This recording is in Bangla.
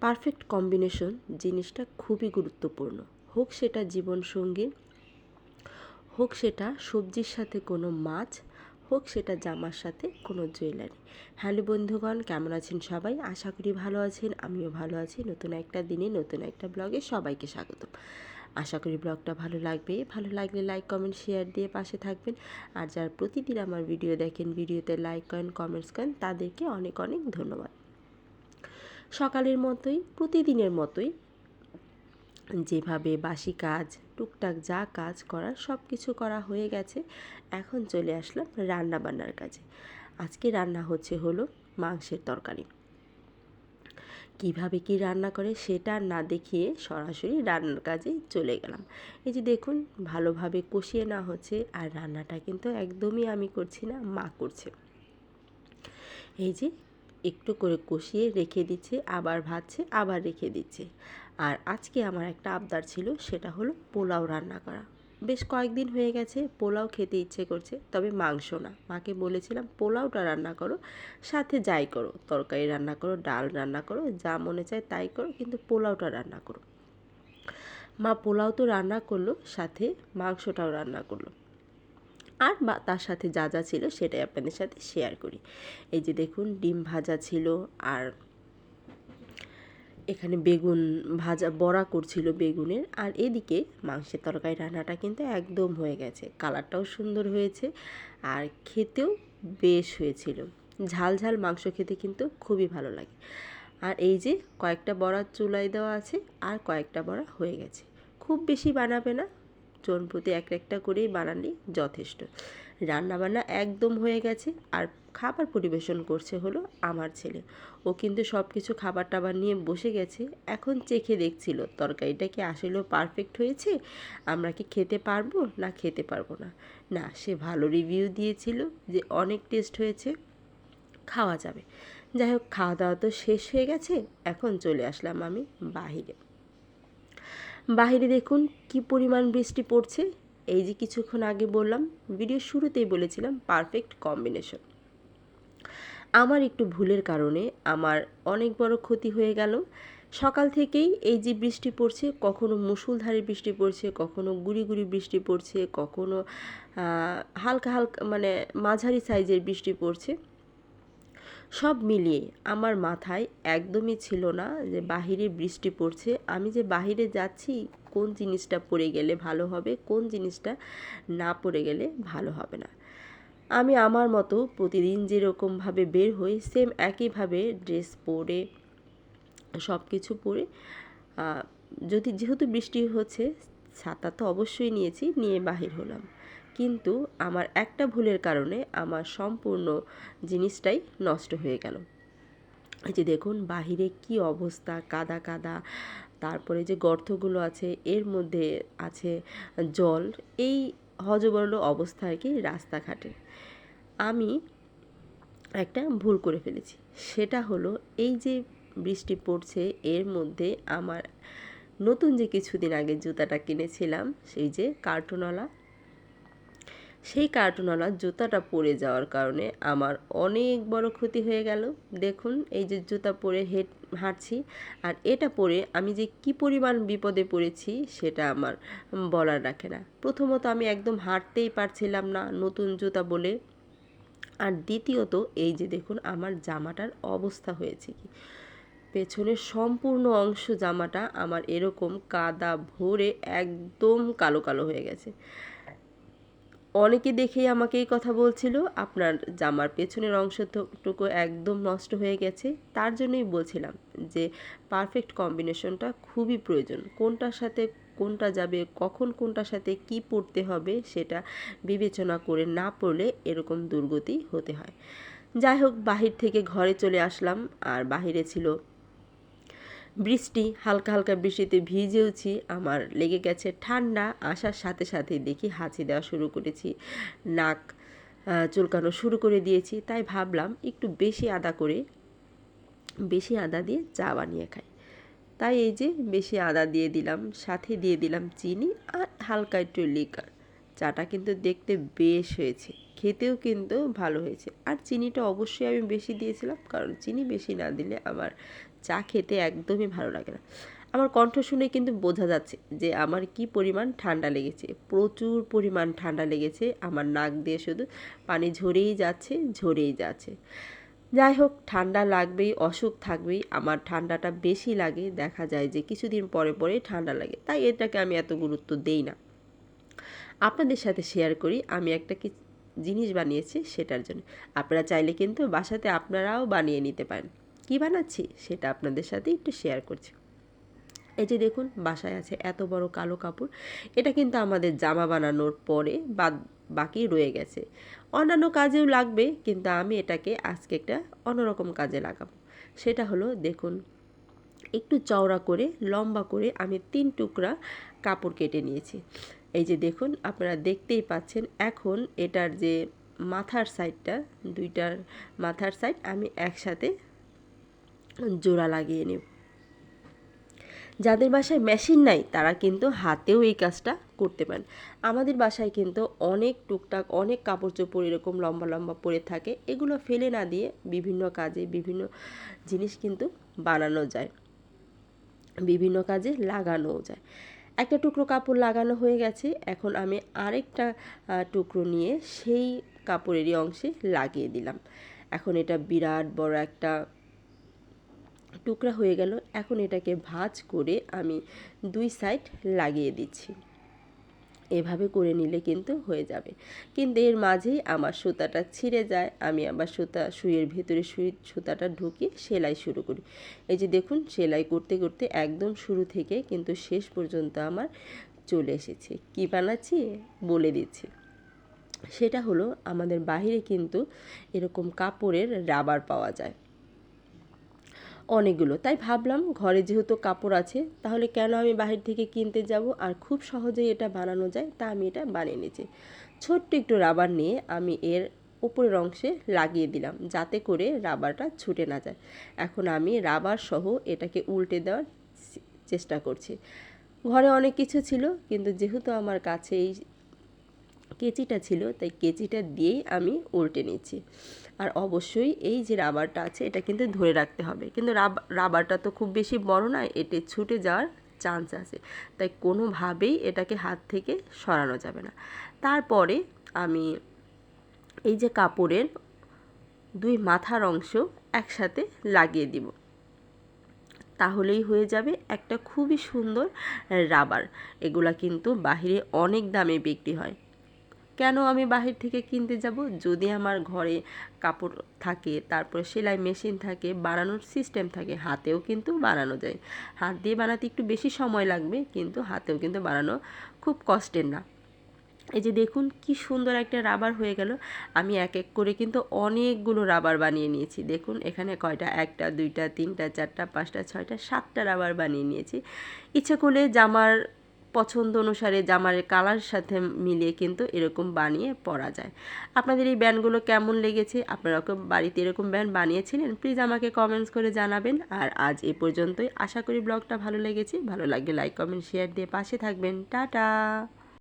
পারফেক্ট কম্বিনেশন জিনিসটা খুবই গুরুত্বপূর্ণ। হোক সেটা জীবনসঙ্গী, হোক সেটা সবজির সাথে কোনো মাছ, হোক সেটা জামার সাথে কোনো জুয়েলারি। হ্যালো বন্ধুগণ, কেমন আছেন সবাই? আশা করি ভালো আছেন, আমিও ভালো আছি। নতুন একটা দিনে নতুন একটা ব্লগে সবাইকে স্বাগতম। আশা করি ব্লগটা ভালো লাগবে। ভালো লাগলে লাইক কমেন্ট শেয়ার দিয়ে পাশে থাকবেন। আর যারা প্রতিদিন আমার ভিডিও দেখেন, ভিডিওতে লাইক করেন, কমেন্টস করেন, তাদেরকে অনেক অনেক ধন্যবাদ। সকালের মতোই, প্রতিদিনের মতোই যেভাবে বাসি কাজ, টুকটাক যা কাজ করার সব কিছু করা হয়ে গেছে। এখন চলে আসলাম রান্না বান্নার কাজে। আজকে রান্না হলো মাংসের তরকারি। কিভাবে কি রান্না করে সেটা না দেখিয়ে সরাসরি রান্নার কাজে চলে গেলাম। এই যে দেখুন, ভালোভাবে কষিয়ে না হচ্ছে, আর রান্নাটা কিন্তু একদমই আমি করছি না, মা করছে। এই যে একটু করে কষিয়ে রেখে দিচ্ছে, আবার ভাজছে, আবার রেখে দিচ্ছে। আর আজকে আমার একটা আবদার ছিল, সেটা হলো পোলাও রান্না করা। বেশ কয়েকদিন হয়ে গেছে পোলাও খেতে ইচ্ছে করছে, তবে মাংস না। মাকে বলেছিলাম পোলাওটা রান্না করো, সাথে যাই করো, তরকারি রান্না করো, ডাল রান্না করো, যা মনে চায় তাই করো, কিন্তু পোলাওটা রান্না করো। মা পোলাও তো রান্না করলো, সাথে মাংসটাও রান্না করলো। আর তার সাথে যা যা ছিল সেটাই আপনাদের সাথে শেয়ার করি। এই যে দেখুন, ডিম ভাজা ছিল, আর এখানে বেগুন ভাজা বড়া করছিল বেগুনের। আর এদিকে মাংসের তরকারি রান্নাটা কিন্তু একদম হয়ে গেছে, কালারটাও সুন্দর হয়েছে, আর খেতেও বেশ হয়েছিল। ঝাল ঝাল মাংস খেতে কিন্তু খুবই ভালো লাগে। আর এই যে কয়েকটা বড়া চুলায় দেওয়া আছে, আর কয়েকটা বড়া হয়ে গেছে। খুব বেশি বানাবে না, জন প্রতি একটা একটা করেই বানালেই যথেষ্ট। রান্নাবান্না একদম হয়ে গেছে, আর খাবার পরিবেশন করছে হলো আমার ছেলে। ও কিন্তু সব কিছু খাবার টাবার নিয়ে বসে গেছে, এখন চেখে দেখছিল তরকারিটা কি আসলেও পারফেক্ট হয়েছে, আমরা কি খেতে পারবো না খেতে পারবো না। না, সে ভালো রিভিউ দিয়েছিল যে অনেক টেস্ট হয়েছে, খাওয়া যাবে। যাই হোক, খাওয়া দাওয়া তো শেষ হয়ে গেছে, এখন চলে আসলাম আমি বাহিরে। বাহিরে দেখুন কি পরিমাণ বৃষ্টি পড়ছে। এই যে কিছুক্ষণ আগে বললাম, ভিডিও শুরুতেই বলেছিলাম পারফেক্ট কম্বিনেশন। আমার একটু ভুলের কারণে আমার অনেক বড় ক্ষতি হয়ে গেল। সকাল থেকেই এই যে বৃষ্টি পড়ছে, কখনো মুষলধারে বৃষ্টি পড়ছে, কখনো গুড়ি গুড়ি বৃষ্টি পড়ছে, কখনো হালকা হালকা মানে মাঝারি সাইজের বৃষ্টি পড়ছে। সব মিলিয়ে আমার মাথায় একদমই ছিল না যে বাহিরে বৃষ্টি পড়ছে, আমি যে বাহিরে যাচ্ছি, কোন জিনিসটা পরে গেলে ভালো হবে, কোন জিনিসটা না পরে গেলে ভালো হবে না। আমি আমার মতো প্রতিদিন যেরকমভাবে বের হই, সেম একইভাবে ড্রেস পরে, সব কিছু পরে, যেহেতু বৃষ্টি হচ্ছে, ছাতা তো অবশ্যই নিয়েছি, নিয়ে বাহির হলাম। কিন্তু আমার একটা ভুলের কারণে আমার সম্পূর্ণ জিনিসটাই নষ্ট হয়ে গেল। এই যে দেখুন বাহিরে কি অবস্থা, কাদা কাদা, তারপরে যে গর্তগুলো আছে এর মধ্যে আছে জল, এই হযবরল অবস্থা আর কি রাস্তাঘাটে। আমি একটা ভুল করে ফেলেছি, সেটা হলো এই যে বৃষ্টি পড়ছে এর মধ্যে আমার নতুন যে কিছুদিন আগে জুতাটা কিনেছিলাম, সেই যে কার্টুনওয়ালা, সেই কার্টুনওয়ালা জুতাটা পরে যাওয়ার কারণে আমার অনেক বড় ক্ষতি হয়ে গেল। দেখুন এই যে জুতা পরে হাঁটছি, আর এটা পরে আমি যে কি পরিমাণ বিপদে পড়েছি সেটা আমার বলার রাখে না। প্রথমত আমি একদম হাঁটতেই পারছিলাম না নতুন জুতা বলে, আর দ্বিতীয়ত এই যে দেখুন আমার জামাটার অবস্থা হয়েছে কি, পেছনের সম্পূর্ণ অংশ জামাটা আমার এরকম কাদা ভরে একদম কালো কালো হয়ে গেছে। অনেকে দেখেই আমাকে এই কথা বলছিল, আপনার জামার পেছনের অংশটুকু একদম নষ্ট হয়ে গেছে। তার জন্যই বলছিলাম যে পারফেক্ট কম্বিনেশনটা খুবই প্রয়োজন। কোনটার সাথে কোনটা যাবে, কখন কোনটার সাথে কি পরতে হবে সেটা বিবেচনা করে না পড়লে এরকম দুর্গতি হতে হয়। যাই হোক, বাহির থেকে ঘরে চলে আসলাম, আর বাহিরে ছিল বৃষ্টি, হালকা হালকা বৃষ্টিতে ভিজেওছি, আমার লেগে গেছে ঠান্ডা। আসার সাথে সাথে দেখি হাঁচি দেওয়া শুরু করেছি, নাক চুলকানো শুরু করে দিয়েছি। তাই ভাবলাম একটু বেশি আদা দিয়ে চা বানিয়ে খাই। তাই এই যে বেশি আদা দিয়ে দিলাম, সাথে দিয়ে দিলাম চিনি আর হালকা একটু লিকার। চাটা কিন্তু দেখতে বেশ হয়েছে, খেতেও কিন্তু ভালো হয়েছে। আর চিনিটা অবশ্যই আমি বেশি দিয়েছিলাম, কারণ চিনি বেশি না দিলে আমার চা খেতে একদমই ভালো লাগে না। আমার কণ্ঠ শুনে কিন্তু বোঝা যাচ্ছে যে আমার কি পরিমাণ ঠান্ডা লেগেছে। প্রচুর পরিমাণ ঠান্ডা লেগেছে, আমার নাক দিয়ে শুধু পানি ঝরেই যাচ্ছে, ঝরেই যাচ্ছে। যাই হোক, ঠান্ডা লাগবেই, অসুখ থাকবেই। আমার ঠান্ডাটা বেশি লাগে, দেখা যায় যে কিছুদিন পরে পরেই ঠান্ডা লাগে, তাই এটাকে আমি এত গুরুত্ব দেই না। আপনাদের সাথে শেয়ার করি আমি একটা কি জিনিস বানিয়েছি সেটার জন্য। আপনারা চাইলে কিন্তু বাসাতে আপনারাও বানিয়ে নিতে পারেন। কি বানাচ্ছি সেটা আপনাদের সাথে একটু শেয়ার করছি। এই যে দেখুন, বাসায় আছে এত বড় কালো কাপড়। এটা কিন্তু আমাদের জামা বানানোর পরে বাকি রয়ে গেছে। অন্যান্য কাজেও লাগবে, কিন্তু আমি এটাকে আজকে একটা অন্যরকম কাজে লাগাবো। সেটা হলো, দেখুন, একটু চওড়া করে লম্বা করে আমি 3 টুকরা কাপড় কেটে নিয়েছি। এই যে দেখুন, আপনারা দেখতেই পাচ্ছেন। এখন এটার যে মাথার সাইডটা, দুইটার মাথার সাইড আমি একসাথে জোড়া লাগিয়ে নেব। যাদের বাসায় মেশিন নাই তারা কিন্তু হাতেও এই কাজটা করতে পারেন। আমাদের বাসায় কিন্তু অনেক টুকটাক অনেক কাপড় চোপড় এরকম লম্বা লম্বা পরে থাকে, এগুলো ফেলে না দিয়ে বিভিন্ন কাজে বিভিন্ন জিনিস কিন্তু বানানো যায়, বিভিন্ন কাজে লাগানোও যায়। একটা টুকরো কাপড় লাগানো হয়ে গেছে, এখন আমি আরেকটা টুকরো নিয়ে সেই কাপড়েরই অংশে লাগিয়ে দিলাম। এখন এটা বিরাট বড় একটা টুকরা হয়ে গেল। এখন এটাকে ভাঁজ করে আমি 2 সাইড লাগিয়ে দিচ্ছি। এভাবে করে নিলে কিন্তু হয়ে যাবে। কিন্তু এর মাঝেই আমার সুতাটা ছিঁড়ে যায়, আমি আবার সুইয়ের ভেতরে সুতাটা ঢুকিয়ে সেলাই শুরু করি। এই যে দেখুন, সেলাই করতে করতে একদম শুরু থেকে কিন্তু শেষ পর্যন্ত আমার চলে এসেছে। কি বানাচ্ছি বলে দিচ্ছি। সেটা হলো, আমাদের বাহিরে কিন্তু এরকম কাপড়ের রাবার পাওয়া যায় অনেকগুলো, তাই ভাবলাম ঘরে যেহেতু কাপড় আছে তাহলে কেন আমি বাহির থেকে কিনতে যাব, আর খুব সহজেই এটা বানানো যায়, তা আমি এটা বানিয়ে নিয়েছি। ছোট্ট একটু রাবার নিয়ে আমি এর উপরের অংশে লাগিয়ে দিলাম, যাতে করে রাবারটা ছুটে না যায়। এখন আমি রাবার সহ এটাকে উল্টে দেওয়ার চেষ্টা করছি। ঘরে অনেক কিছু ছিল, কিন্তু যেহেতু আমার কাছে এই কেচিটা ছিল, তাই কেচিটা দিয়েই আমি উল্টে নিচ্ছি। আর অবশ্যই এই যে রাবারটা আছে এটা কিন্তু ধরে রাখতে হবে, কিন্তু রাবারটা তো খুব বেশি বড় নয়, এতে ছুটে যাওয়ার চান্স আছে, তাই কোনোভাবেই এটাকে হাত থেকে সরানো যাবে না। তারপরে আমি এই যে কাপড়ের 2 মাথার অংশ একসাথে লাগিয়ে দিব, তাহলেই হয়ে যাবে একটা খুবই সুন্দর রাবার। এগুলা কিন্তু বাহিরে অনেক দামে বিক্রি হয়। কেন আমি বাহির থেকে কিনতে যাব? যদি আমার ঘরে কাপড় থাকে, তারপরে সেলাই মেশিন থাকে, বানানোর সিস্টেম থাকে, হাতেও কিন্তু বানানো যায়। হাত দিয়ে বানাতে একটু বেশি সময় লাগবে, কিন্তু হাতেও কিন্তু বানানো খুব কষ্টের না। এই যে দেখুন, কি সুন্দর একটা রাবার হয়ে গেল। আমি এক এক করে কিন্তু অনেকগুলো রাবার বানিয়ে নিয়েছি। দেখুন এখানে কয়টা, 1টা 2টা 3টা 4টা 5টা 6টা 7টা রাবার বানিয়ে নিয়েছি। ইচ্ছে করলে জামার পছন্দ অনুসারে জামার কালার সাথে মিলিয়ে কিন্তু এরকম বানিয়ে পরা যায়। আপনাদের এই ব্যান্ডগুলো কেমন লেগেছে? আপনারা কি বাড়িতে এরকম ব্যান্ড বানিয়েছিলেন? প্লিজ আমাকে কমেন্টস করে জানাবেন। আর আজ এ পর্যন্তই। আশা করি ব্লগটা ভালো লেগেছে। ভালো লাগলে লাইক কমেন্ট শেয়ার দিয়ে পাশে থাকবেন। টাটা।